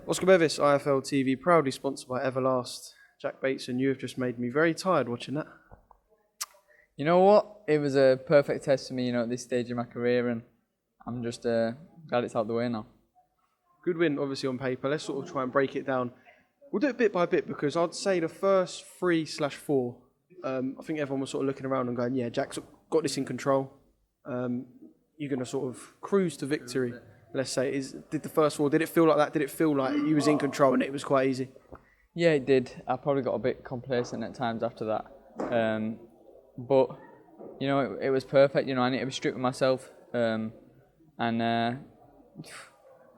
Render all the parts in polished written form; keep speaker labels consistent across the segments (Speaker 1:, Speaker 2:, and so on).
Speaker 1: Oscar BEVIS, IFL TV, proudly sponsored by Everlast. Jack Bateson, you have just made me very tired watching that.
Speaker 2: You know what? It was a perfect test for me, at this stage of my career, and I'm just glad it's out the way now.
Speaker 1: Good win, obviously, on paper. Let's sort of try and break it down. We'll do it bit by bit because I'd say the first 3/4, I think everyone was sort of looking around and going, yeah, Jack's got this in control. You're going to sort of cruise to victory, let's say. Did the first 4, did it feel like that? Did it feel like you was in control and it was quite easy?
Speaker 2: Yeah, it did. I probably got a bit complacent at times after that. But, it was perfect. I need to be strict with myself. And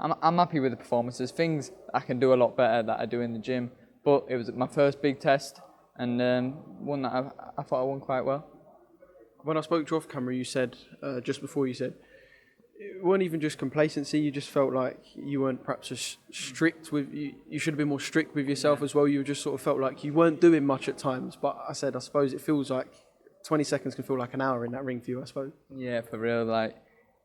Speaker 2: I'm happy with the performances. Things I can do a lot better that I do in the gym. But it was my first big test and one that I thought I won quite well.
Speaker 1: When I spoke to you off camera, you said, just before you said, it weren't even just complacency, you just felt like you weren't perhaps as strict with, you should have been more strict with yourself as well. You just sort of felt like you weren't doing much at times. But I suppose it feels like 20 seconds can feel like an hour in that ring for you, I suppose.
Speaker 2: Yeah, for real. Like,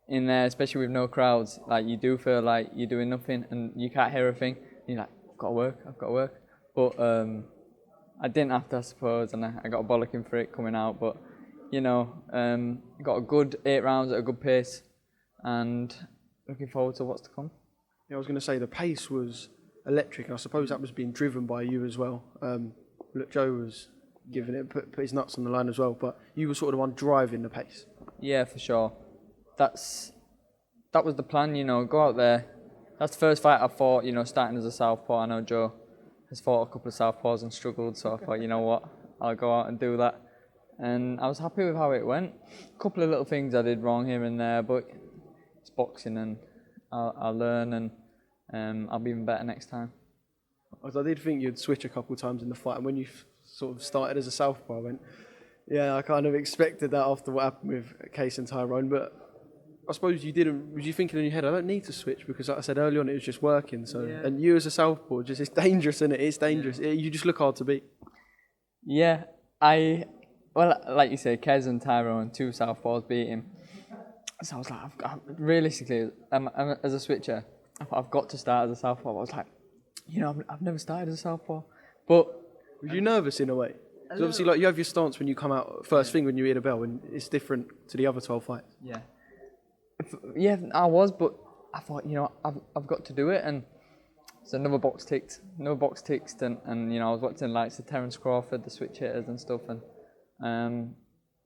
Speaker 2: in there, especially with no crowds, like, you do feel like you're doing nothing and you can't hear a thing. You're like, I've got to work. But I didn't have to, I suppose, and I got a bollocking for it coming out. But, got a good 8 rounds at a good pace and looking forward to what's to come.
Speaker 1: Yeah, I was going to say the pace was electric. I suppose that was being driven by you as well. Look, Joe was giving it, put his nuts on the line as well, but you were sort of the one driving the pace.
Speaker 2: Yeah, for sure. That was the plan, go out there. That's the first fight I fought, starting as a southpaw. I know Joe has fought a couple of southpaws and struggled, so I thought, you know what, I'll go out and do that. And I was happy with how it went. A couple of little things I did wrong here and there, but it's boxing and I'll learn and I'll be even better next time.
Speaker 1: I did think you'd switch a couple of times in the fight, and when you sort of started as a southpaw, I went, yeah, I kind of expected that after what happened with Case and Tyrone, but I suppose you didn't. Was you thinking in your head, I don't need to switch because, like I said earlier on, it was just working. So, yeah. And you as a southpaw, it's dangerous, isn't it? It's dangerous. Yeah. You just look hard to beat.
Speaker 2: Yeah, well, like you say, Kez and Tyrone, 2 southpaws beat him. So I was like, realistically, as a switcher, I've got to start as a southpaw. I was like, I've never started as a southpaw. But
Speaker 1: were you nervous in a way? Because obviously, like, you have your stance when you come out first thing when you hear the bell, and it's different to the other 12 fights.
Speaker 2: Yeah. Yeah, I was, but I thought, I've got to do it, and so another box ticked, and I was watching likes of Terence Crawford, the switch hitters and stuff, and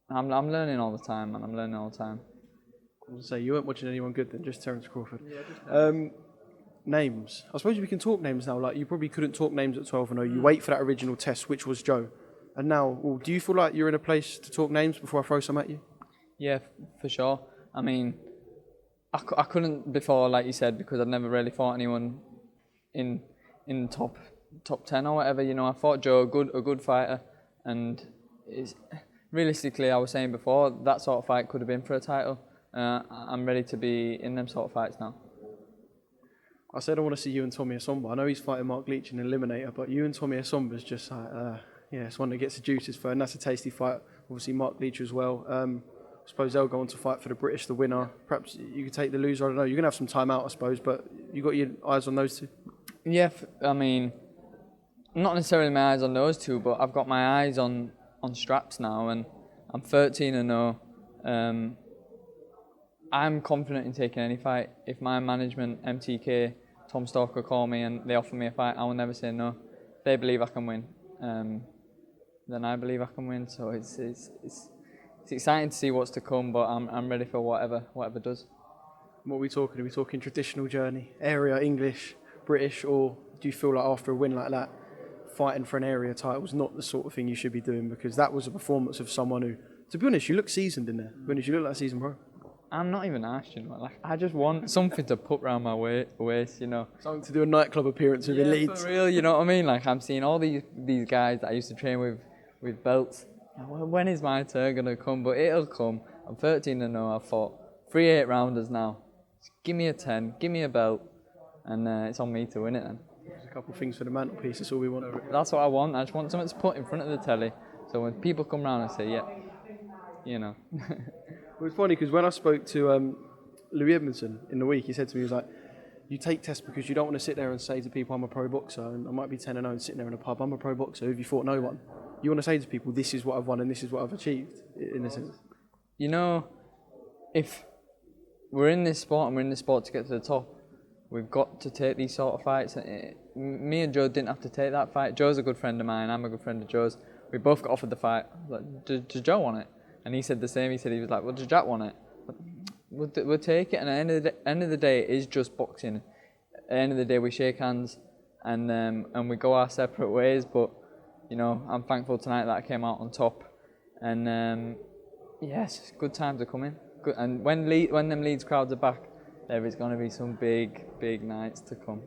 Speaker 2: I'm learning all the time, man.
Speaker 1: I was say you weren't watching anyone good then, just Terence Crawford. Yeah, names. I suppose we can talk names now. Like, you probably couldn't talk names at 12-0. You wait for that original test, which was Joe, and now, do you feel like you're in a place to talk names before I throw some at you?
Speaker 2: Yeah, for sure. I mean, I couldn't before, like you said, because I'd never really fought anyone in top 10 or whatever. I fought Joe, a good fighter, and realistically, I was saying before, that sort of fight could have been for a title. I'm ready to be in them sort of fights now.
Speaker 1: I said I want to see you and Tommy Asomba. I know he's fighting Mark Leach in Eliminator, but you and Tommy Asomba's just like, it's one that gets the juices for, and that's a tasty fight. Obviously, Mark Leach as well. I suppose they'll go on to fight for the British, the winner. Perhaps you could take the loser, I don't know. You're going to have some time out, I suppose, but you got your eyes on those 2?
Speaker 2: Yeah, I mean, not necessarily my eyes on those 2, but I've got my eyes on straps now, and I'm 13-0. I'm confident in taking any fight. If my management, MTK, Tom Stalker call me and they offer me a fight, I will never say no. If they believe I can win, then I believe I can win. So it's exciting to see what's to come, but I'm ready for whatever does.
Speaker 1: What are we talking? Are we talking traditional journey, area, English, British, or do you feel like after a win like that, fighting for an area title is not the sort of thing you should be doing? Because that was a performance of someone who, to be honest, you look seasoned in there. To be honest, you look like a seasoned pro.
Speaker 2: I'm not even asked, Like, I just want something to put around my waist,
Speaker 1: Something to do a nightclub appearance with Leeds.
Speaker 2: For real, you know what I mean? Like, I'm seeing all these guys that I used to train with belts. When is my turn going to come? But it'll come. I'm 13-0. I've fought 3 8-rounders now. Just give me a 10, give me a belt, and it's on me to win it then.
Speaker 1: There's a couple of things for the mantelpiece, that's all we want.
Speaker 2: That's what I want. I just want something to put in front of the telly. So when people come round, I say, yeah,
Speaker 1: It was funny because when I spoke to Louis Edmondson in the week, he said to me, he was like, you take tests because you don't want to sit there and say to people, I'm a pro boxer, and I might be 10-0 and sitting there in a pub, I'm a pro boxer, who have you fought? No one. You want to say to people, this is what I've won and this is what I've achieved, in a sense.
Speaker 2: You know, if we're in this sport and we're in this sport to get to the top, we've got to take these sort of fights. Me and Joe didn't have to take that fight. Joe's a good friend of mine, I'm a good friend of Joe's. We both got offered the fight. Like, does Joe want it? And he said the same. He said, he was like, well, does Jack want it? We'll take it. And at the end of the day, it is just boxing. At the end of the day, we shake hands and we go our separate ways. But, you know, I'm thankful tonight that I came out on top. And yes, good times are coming. Good. And when them Leeds crowds are back, there is going to be some big nights to come.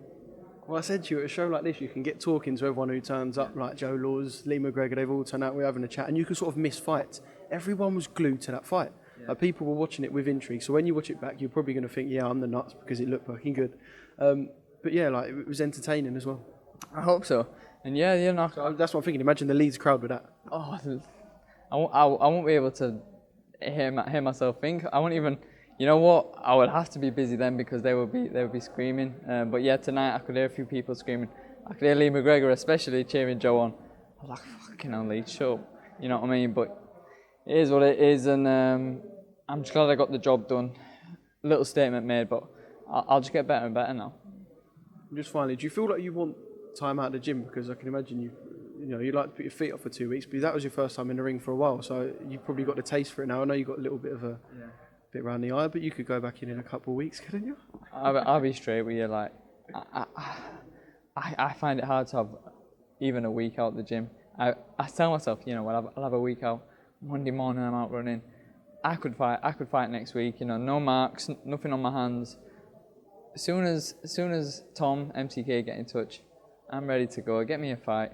Speaker 1: Well, I said to you, at a show like this, you can get talking to everyone who turns up, like Joe Laws, Lee McGregor, they've all turned out, we're having a chat, and you can sort of miss fights. Everyone was glued to that fight. Yeah. Like, people were watching it with intrigue, so when you watch it back, you're probably going to think, yeah, I'm the nuts, because it looked fucking good. But yeah, like, it was entertaining as well.
Speaker 2: I hope so. And yeah, you know.
Speaker 1: So that's what I'm thinking, imagine the Leeds crowd with that.
Speaker 2: Oh, I won't be able to hear myself think. I won't even... You know what? I would have to be busy then because they would be screaming. But yeah, tonight I could hear a few people screaming. I could hear Lee McGregor especially cheering Joe on. I was like, fucking hell, Lee, shut up. You know what I mean? But it is what it is, and I'm just glad I got the job done. Little statement made, but I'll just get better and better now.
Speaker 1: Just finally, do you feel like you want time out of the gym? Because I can imagine you know, you'd like to put your feet up for 2 weeks, but that was your first time in the ring for a while, so you've probably got the taste for it now. I know you got a little bit of a... Yeah. Bit around the eye, but you could go back in a couple of weeks, couldn't you?
Speaker 2: I'll be straight with you. Like, I find it hard to have even a week out the gym. I tell myself, you know, I'll have a week out. Monday morning I'm out running. I could fight next week. You know, no marks, nothing on my hands. As soon as Tom MCK get in touch, I'm ready to go. Get me a fight.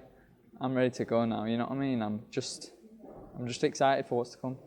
Speaker 2: I'm ready to go now. You know what I mean? I'm just excited for what's to come.